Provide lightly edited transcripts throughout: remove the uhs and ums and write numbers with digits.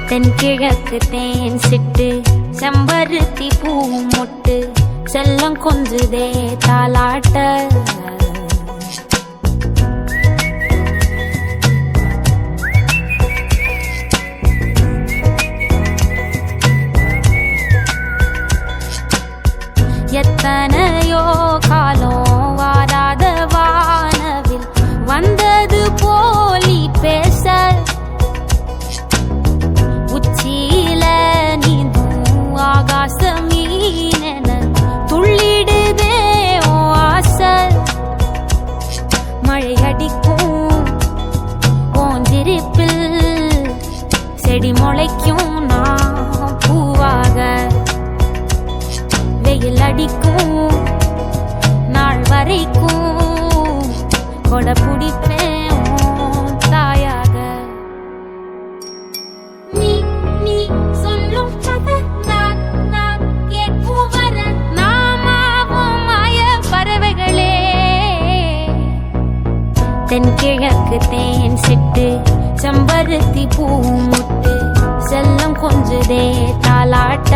தென்கிழக்கு தேன் சிட்டு செம்பருத்தி பூ மொட்டு செல்லம் கொஞ்சுதே தாலாட்ட எத்தனையோ காலம் வாராத வானவில் வந்தது போலி பேச உச்சியில நீந்தும் ஆகாச மீனென துள்ளிடுதே ஓ ஆசை மழை அடிக்கும் ஓஞ்சிரிப்பில் செடி முளைக்கும் நான் பூவாக வெயில் அடிக்கும் நாள் வரைக்கும் கொடை பிடிப்பேன் தாயாக நீ நீ சொல்லும் கதை நான் நான் கேட்கும் வர நாமாவும் மாய பறவைகளே தென்கிழக்கு தேன் சிட்டு செம்பருத்தி பூ முட்டு செல்லம் கொஞ்சுதே தாலாட்ட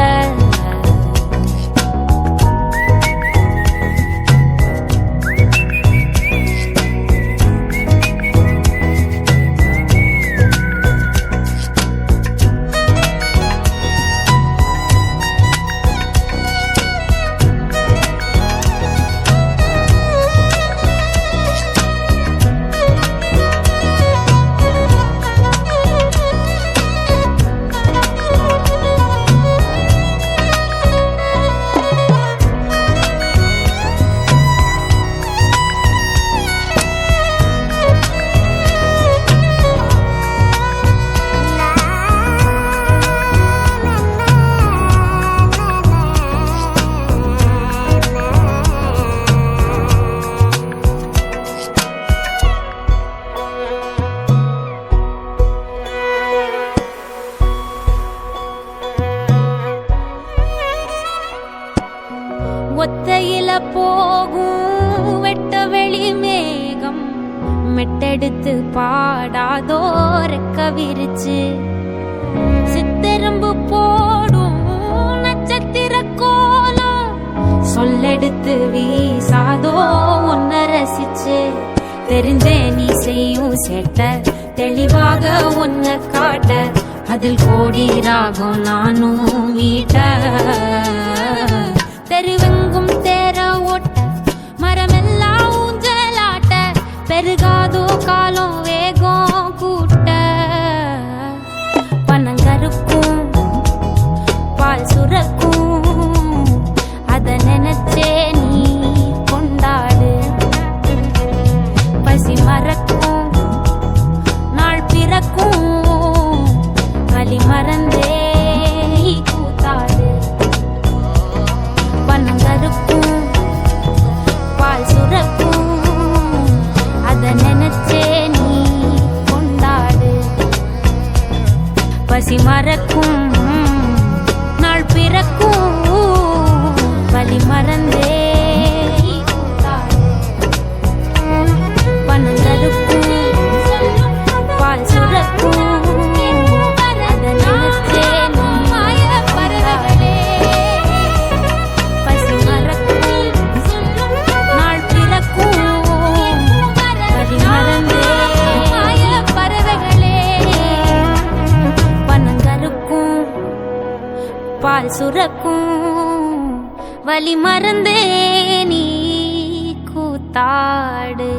ஒத்தையில போகும் வெட்ட வெளி மேகம் மெட்டெடுத்து பாடாதோ ரெக்க விரிச்சு சித்தெரும்பு போடும் நட்சத்திர கோலம் சொல்லெடுத்து வீசாதோ உன்ன ரசிச்சு தெரிஞ்சே நீ செய்யும் சேட்ட தெளிவாக உன்னை காட்ட அதில் கோடி ராகம் நானும் வீட்ட தெருவெங்கும் தேர ஓட்ட மரமெல்லாம் ஊஞ்சலாட்ட பெருகாதோ காலம் வேகம் கூட்ட பனங்கருக்கும் பால் சுரக்கும் அத நினைச்சே நீ கொண்டாடு பசி மறக்கும் நாள் பிறக்கும் வலி மறந்தே பால் சுரக்கும் அத நினைச்சே நீ கொண்டாடு பசி மறக்கும் நாள் பிறக்கும் வலி மறந்தே பனங்கருக்கும் பால் சுரக்கும் பால் சுரக்கும் வலி மறந்தே நீ கூத்தாடு.